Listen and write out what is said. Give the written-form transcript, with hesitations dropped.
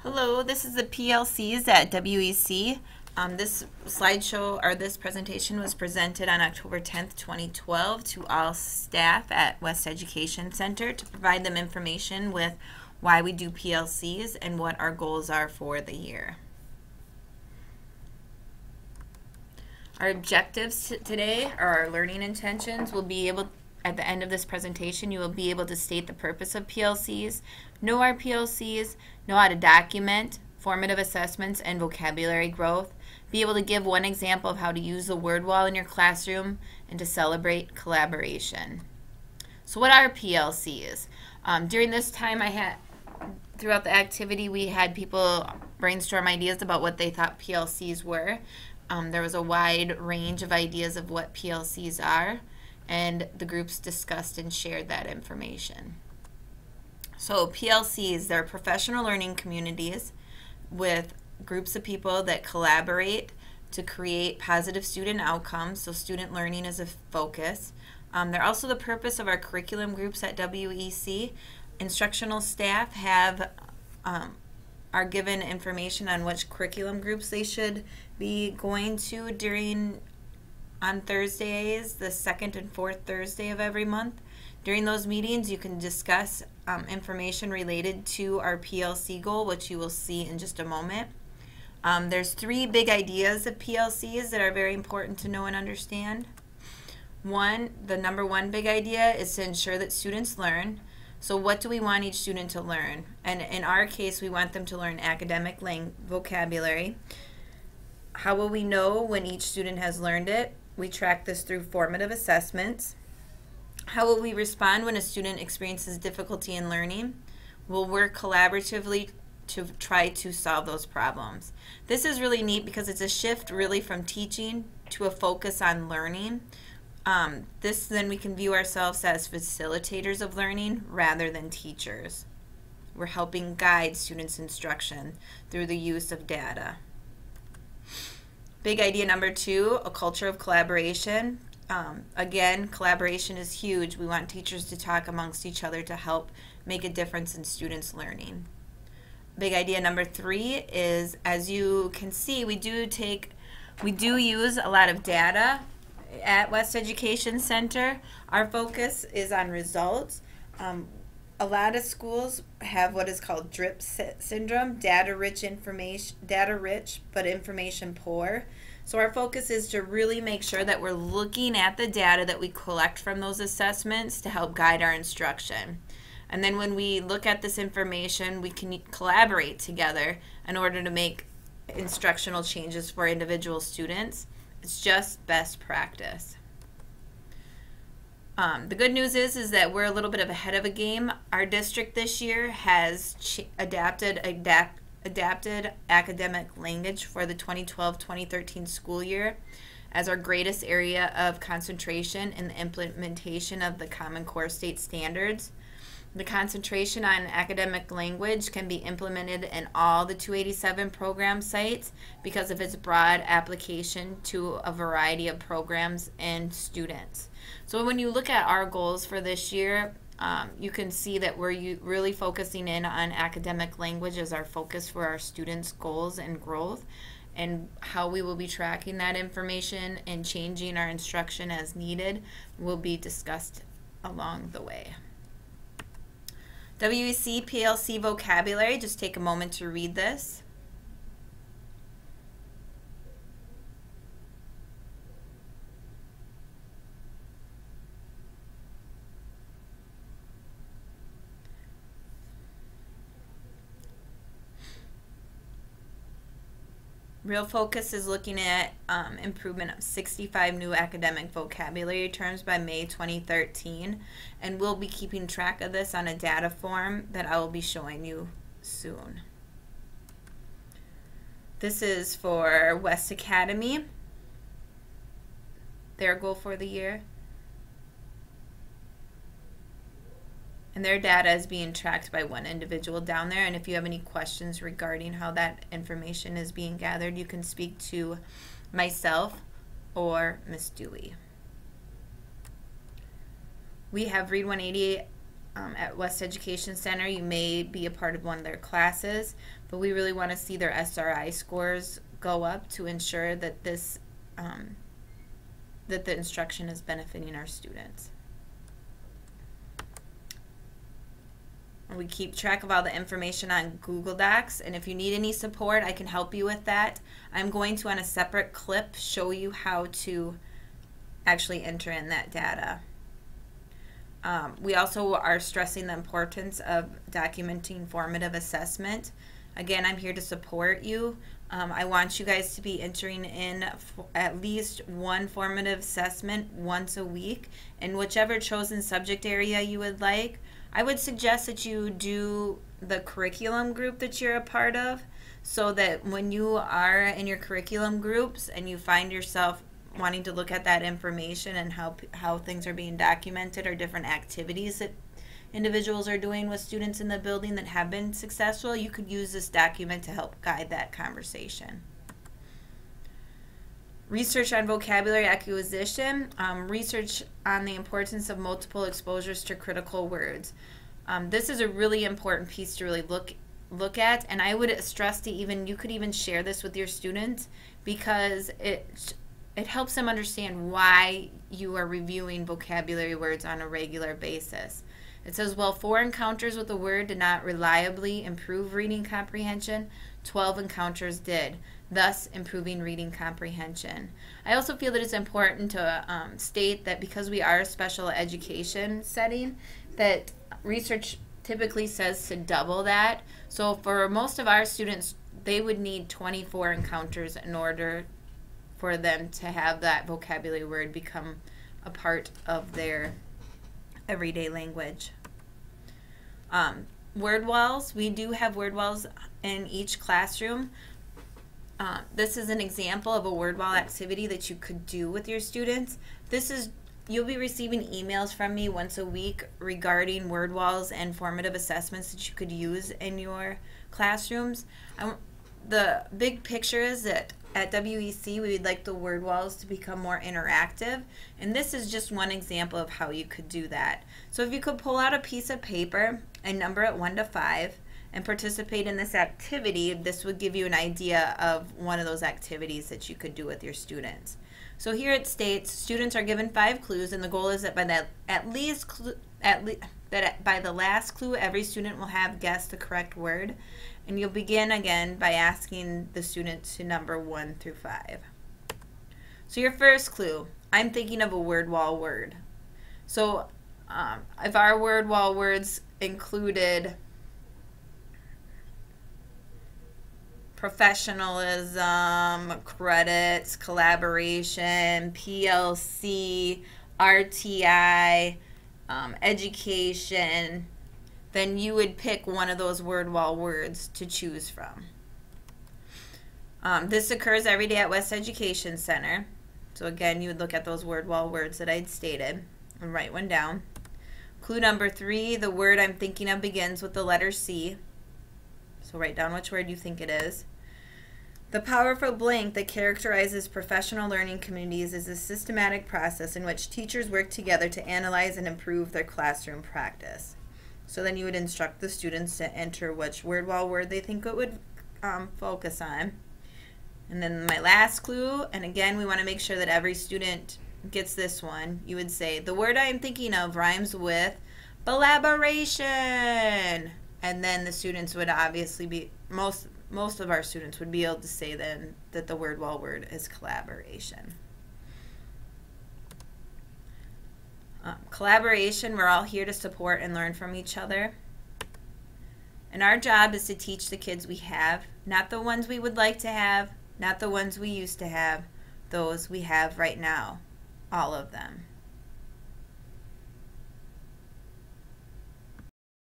Hello, this is the PLCs at WEC. This slideshow or this presentation was presented on October 10th, 2012 to all staff at West Education Center to provide them information with why we do PLCs and what our goals are for the year. Our objectives today are our learning intentions. At the end of this presentation, you will be able to state the purpose of PLCs, know our PLCs, know how to document formative assessments and vocabulary growth, be able to give one example of how to use the word wall in your classroom, and to celebrate collaboration. So what are PLCs? During this time, throughout the activity, we had people brainstorm ideas about what they thought PLCs were. There was a wide range of ideas of what PLCs are, and the groups discussed and shared that information. So PLCs, they're professional learning communities with groups of people that collaborate to create positive student outcomes, so student learning is a focus. They're also the purpose of our curriculum groups at WEC. Instructional staff are given information on which curriculum groups they should be going to on Thursdays, the second and fourth Thursday of every month. During those meetings, you can discuss information related to our PLC goal, which you will see in just a moment. There's three big ideas of PLCs that are very important to know and understand. The number one big idea is to ensure that students learn. So what do we want each student to learn? And in our case, we want them to learn academic vocabulary. How will we know when each student has learned it? We track this through formative assessments. How will we respond when a student experiences difficulty in learning? We'll work collaboratively to try to solve those problems. This is really neat because it's a shift really from teaching to a focus on learning. Then we can view ourselves as facilitators of learning rather than teachers. We're helping guide students' instruction through the use of data. Big idea number two, a culture of collaboration. Again, collaboration is huge. We want teachers to talk amongst each other to help make a difference in students' learning. Big idea number three is, as you can see, we do use a lot of data at West Education Center. Our focus is on results. A lot of schools have what is called DRIP syndrome, data rich but information poor. So our focus is to really make sure that we're looking at the data that we collect from those assessments to help guide our instruction. And then when we look at this information, we can collaborate together in order to make instructional changes for individual students. It's just best practice. The good news is that we're a little bit ahead of a game. Our district this year has adapted academic language for the 2012-2013 school year as our greatest area of concentration in the implementation of the Common Core State Standards. The concentration on academic language can be implemented in all the 287 program sites because of its broad application to a variety of programs and students. So when you look at our goals for this year, you can see that we're really focusing in on academic language as our focus for our students' goals and growth, and how we will be tracking that information and changing our instruction as needed will be discussed along the way. WEC PLC vocabulary, just take a moment to read this. Real focus is looking at improvement of 65 new academic vocabulary terms by May 2013, and we'll be keeping track of this on a data form that I will be showing you soon. This is for West Academy, their goal for the year. And their data is being tracked by one individual down there. And if you have any questions regarding how that information is being gathered, you can speak to myself or Ms. Dewey. We have Read 180 at West Education Center, you may be a part of one of their classes, but we really want to see their SRI scores go up to ensure that this that the instruction is benefiting our students. We keep track of all the information on Google Docs, and if you need any support, I can help you with that. I'm going to, on a separate clip, show you how to actually enter in that data. We also are stressing the importance of documenting formative assessment. Again, I'm here to support you. I want you guys to be entering in at least one formative assessment once a week in whichever chosen subject area you would like. I would suggest that you do the curriculum group that you're a part of, so that when you are in your curriculum groups and you find yourself wanting to look at that information and how things are being documented or different activities that individuals are doing with students in the building that have been successful, you could use this document to help guide that conversation. Research on vocabulary acquisition, research on the importance of multiple exposures to critical words. This is a really important piece to really look at, and I would stress to you could even share this with your students, because it helps them understand why you are reviewing vocabulary words on a regular basis. It says, well, 4 encounters with a word did not reliably improve reading comprehension. 12 encounters did, thus improving reading comprehension. I also feel that it's important to state that because we are a special education setting, that research typically says to double that. So for most of our students, they would need 24 encounters in order for them to have that vocabulary word become a part of their everyday language. Word walls. We do have word walls in each classroom. This is an example of a word wall activity that you could do with your students. You'll be receiving emails from me once a week regarding word walls and formative assessments that you could use in your classrooms. The big picture is that at WEC, we would like the word walls to become more interactive, and this is just one example of how you could do that. So if you could pull out a piece of paper and number it 1 to 5 and participate in this activity, this would give you an idea of one of those activities that you could do with your students. So here it states, students are given 5 clues, and the goal is that by by the last clue, every student will have guessed the correct word. And you'll begin again by asking the student to number 1 through 5. So your first clue, I'm thinking of a word wall word. So if our word wall words included professionalism, credits, collaboration, PLC, RTI, education, then you would pick one of those word wall words to choose from. This occurs every day at West Education Center. So again, you would look at those word wall words that I'd stated and write one down. Clue number 3, the word I'm thinking of begins with the letter C. So write down which word you think it is. The powerful blank that characterizes professional learning communities is a systematic process in which teachers work together to analyze and improve their classroom practice. So then you would instruct the students to enter which word wall word they think it would focus on. And then my last clue, and again we want to make sure that every student gets this one, you would say, the word I am thinking of rhymes with collaboration. And then the students would obviously be, most of our students would be able to say then that the word wall word is collaboration. Collaboration, we're all here to support and learn from each other. And our job is to teach the kids we have, not the ones we would like to have, not the ones we used to have, those we have right now, all of them.